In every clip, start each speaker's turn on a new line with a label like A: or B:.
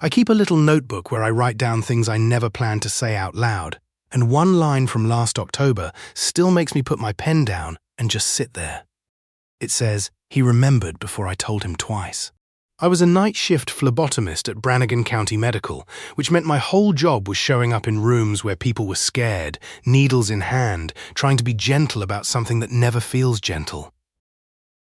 A: I keep a little notebook where I write down things I never planned to say out loud, and one line from last October still makes me put my pen down and just sit there. It says, "He remembered before I told him twice." I was a night shift phlebotomist at Brannigan County Medical, which meant my whole job was showing up in rooms where people were scared, needles in hand, trying to be gentle about something that never feels gentle.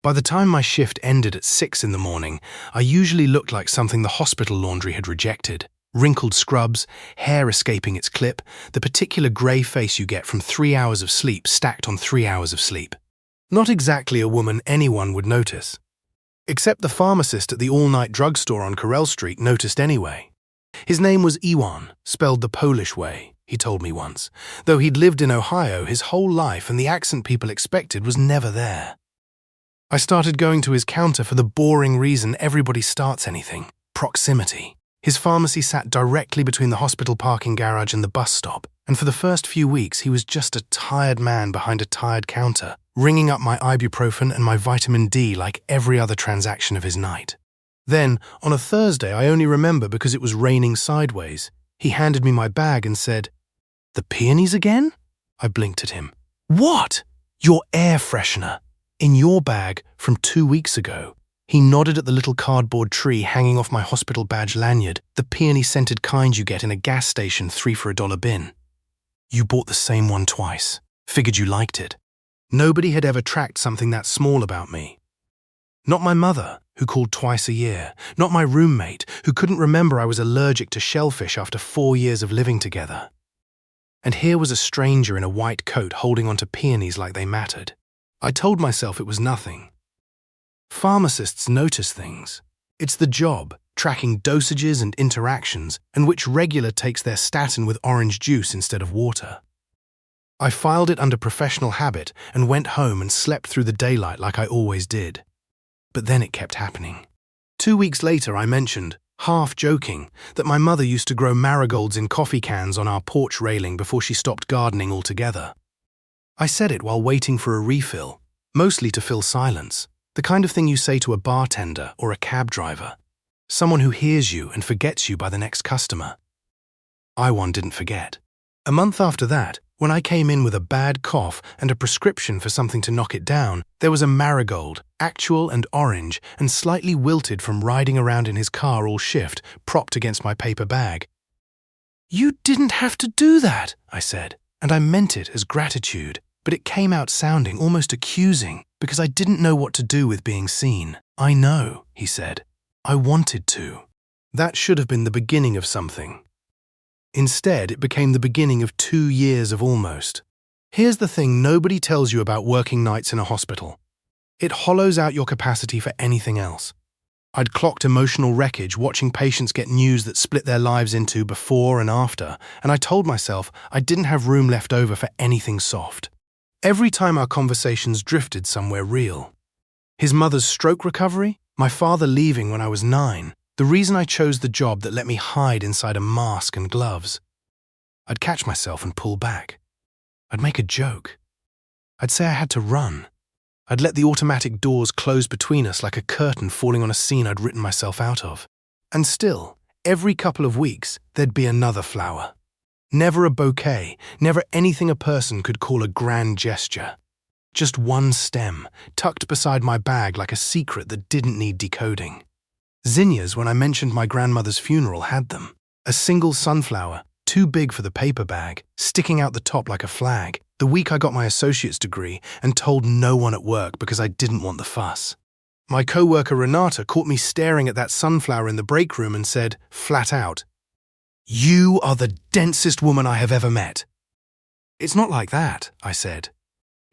A: By the time my shift ended at 6 in the morning, I usually looked like something the hospital laundry had rejected. Wrinkled scrubs, hair escaping its clip, the particular grey face you get from 3 hours of sleep stacked on 3 hours of sleep. Not exactly a woman anyone would notice. Except the pharmacist at the all-night drugstore on Correll Street noticed anyway. His name was Iwan, spelled the Polish way, he told me once, though he'd lived in Ohio his whole life and the accent people expected was never there. I started going to his counter for the boring reason everybody starts anything: proximity. His pharmacy sat directly between the hospital parking garage and the bus stop, and for the first few weeks he was just a tired man behind a tired counter, ringing up my ibuprofen and my vitamin D like every other transaction of his night. Then, on a Thursday I only remember because it was raining sideways, he handed me my bag and said, "The peonies again?" I blinked at him. "What? Your air freshener. In your bag from 2 weeks ago." He nodded at the little cardboard tree hanging off my hospital badge lanyard, the peony-scented kind you get in a gas station 3 for $1 bin. "You bought the same one twice. Figured you liked it." Nobody had ever tracked something that small about me. Not my mother, who called twice a year. Not my roommate, who couldn't remember I was allergic to shellfish after 4 years of living together. And here was a stranger in a white coat holding onto peonies like they mattered. I told myself it was nothing. Pharmacists notice things. It's the job, tracking dosages and interactions, and which regular takes their statin with orange juice instead of water. I filed it under professional habit and went home and slept through the daylight like I always did. But then it kept happening. 2 weeks later I mentioned, half joking, that my mother used to grow marigolds in coffee cans on our porch railing before she stopped gardening altogether. I said it while waiting for a refill, mostly to fill silence, the kind of thing you say to a bartender or a cab driver, someone who hears you and forgets you by the next customer. Iwan didn't forget. A month after that, when I came in with a bad cough and a prescription for something to knock it down, there was a marigold, actual and orange, and slightly wilted from riding around in his car all shift, propped against my paper bag. "You didn't have to do that," I said, and I meant it as gratitude, but it came out sounding almost accusing because I didn't know what to do with being seen. "I know," he said. "I wanted to." That should have been the beginning of something. Instead, it became the beginning of 2 years of almost. Here's the thing nobody tells you about working nights in a hospital. It hollows out your capacity for anything else. I'd clocked emotional wreckage watching patients get news that split their lives into before and after, and I told myself I didn't have room left over for anything soft. Every time our conversations drifted somewhere real. His mother's stroke recovery, my father leaving when I was 9, the reason I chose the job that let me hide inside a mask and gloves. I'd catch myself and pull back. I'd make a joke. I'd say I had to run. I'd let the automatic doors close between us like a curtain falling on a scene I'd written myself out of. And still, every couple of weeks, there'd be another flower. Never a bouquet, never anything a person could call a grand gesture. Just one stem, tucked beside my bag like a secret that didn't need decoding. Zinnias, when I mentioned my grandmother's funeral, had them. A single sunflower, too big for the paper bag, sticking out the top like a flag, the week I got my associate's degree and told no one at work because I didn't want the fuss. My co-worker Renata caught me staring at that sunflower in the break room and said, flat out, "You are the densest woman I have ever met." "It's not like that," I said.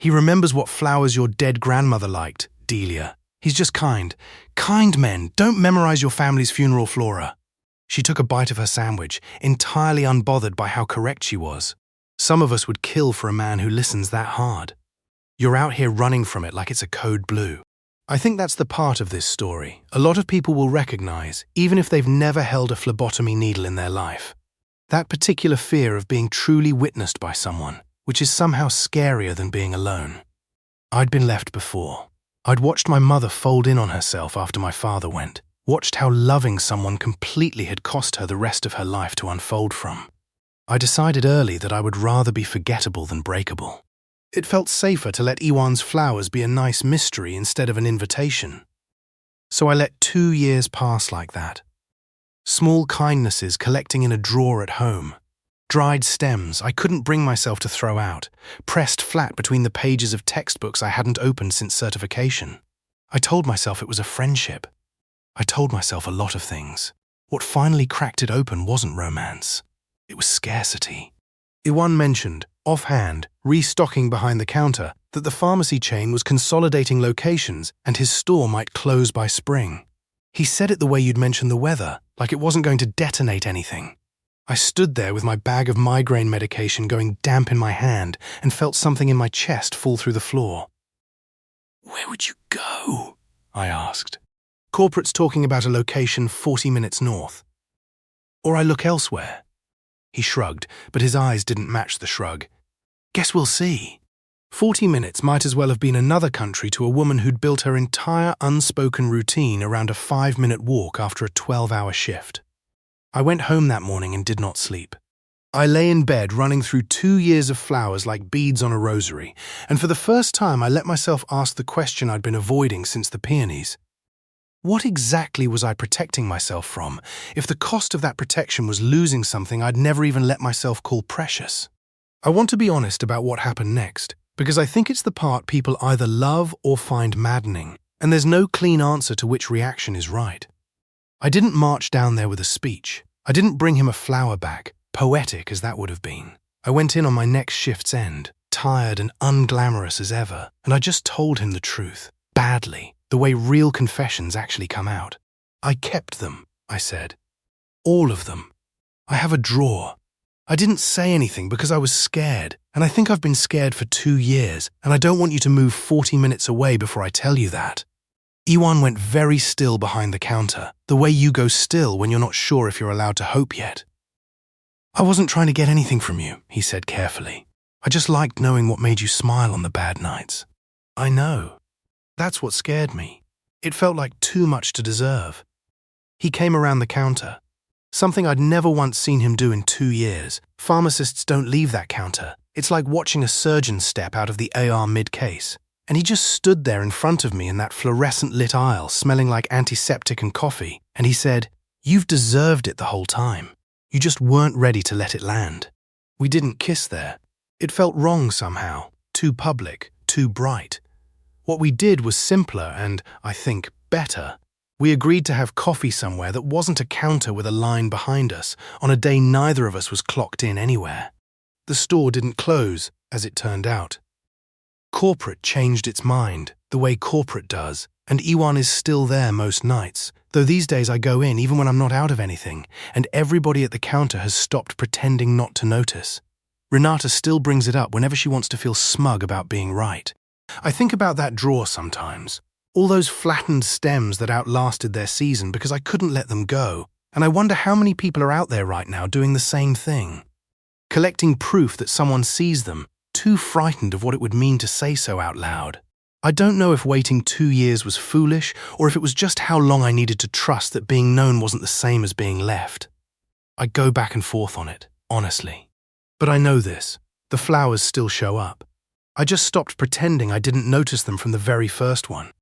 A: "He remembers what flowers your dead grandmother liked, Delia. He's just kind. Kind men don't memorize your family's funeral flora." She took a bite of her sandwich, entirely unbothered by how correct she was. Some of us would kill for a man who listens that hard. You're out here running from it like it's a code blue. I think that's the part of this story a lot of people will recognize, even if they've never held a phlebotomy needle in their life. That particular fear of being truly witnessed by someone, which is somehow scarier than being alone. I'd been left before. I'd watched my mother fold in on herself after my father went, watched how loving someone completely had cost her the rest of her life to unfold from. I decided early that I would rather be forgettable than breakable. It felt safer to let Iwan's flowers be a nice mystery instead of an invitation. So I let 2 years pass like that. Small kindnesses collecting in a drawer at home. Dried stems I couldn't bring myself to throw out, pressed flat between the pages of textbooks I hadn't opened since certification. I told myself it was a friendship. I told myself a lot of things. What finally cracked it open wasn't romance. It was scarcity. Iwan mentioned, offhand, restocking behind the counter, that the pharmacy chain was consolidating locations and his store might close by spring. He said it the way you'd mention the weather, like it wasn't going to detonate anything. I stood there with my bag of migraine medication going damp in my hand and felt something in my chest fall through the floor. "Where would you go?" I asked. "Corporate's talking about a location 40 minutes north. Or I look elsewhere." He shrugged, but his eyes didn't match the shrug. "Guess we'll see." 40 minutes might as well have been another country to a woman who'd built her entire unspoken routine around a 5-minute walk after a 12-hour shift. I went home that morning and did not sleep. I lay in bed running through 2 years of flowers like beads on a rosary, and for the first time I let myself ask the question I'd been avoiding since the peonies. What exactly was I protecting myself from, if the cost of that protection was losing something I'd never even let myself call precious? I want to be honest about what happened next, because I think it's the part people either love or find maddening, and there's no clean answer to which reaction is right. I didn't march down there with a speech. I didn't bring him a flower back, poetic as that would have been. I went in on my next shift's end, tired and unglamorous as ever, and I just told him the truth, badly, the way real confessions actually come out. "I kept them," I said. "All of them. I have a drawer." I didn't say anything because I was scared, and I think I've been scared for 2 years, and I don't want you to move 40 minutes away before I tell you that. Iwan went very still behind the counter, the way you go still when you're not sure if you're allowed to hope yet. "I wasn't trying to get anything from you," he said carefully. "I just liked knowing what made you smile on the bad nights." "I know. That's what scared me. It felt like too much to deserve." He came around the counter. Something I'd never once seen him do in 2 years. Pharmacists don't leave that counter. It's like watching a surgeon step out of the AR mid-case. And he just stood there in front of me in that fluorescent-lit aisle, smelling like antiseptic and coffee, and he said, "You've deserved it the whole time. You just weren't ready to let it land." We didn't kiss there. It felt wrong somehow, too public, too bright. What we did was simpler and, I think, better. We agreed to have coffee somewhere that wasn't a counter with a line behind us, on a day neither of us was clocked in anywhere. The store didn't close, as it turned out. Corporate changed its mind, the way corporate does, and Iwan is still there most nights, though these days I go in even when I'm not out of anything, and everybody at the counter has stopped pretending not to notice. Renata still brings it up whenever she wants to feel smug about being right. I think about that drawer sometimes. All those flattened stems that outlasted their season because I couldn't let them go, and I wonder how many people are out there right now doing the same thing. Collecting proof that someone sees them, too frightened of what it would mean to say so out loud. I don't know if waiting 2 years was foolish or if it was just how long I needed to trust that being known wasn't the same as being left. I go back and forth on it, honestly. But I know this, the flowers still show up. I just stopped pretending I didn't notice them from the very first one.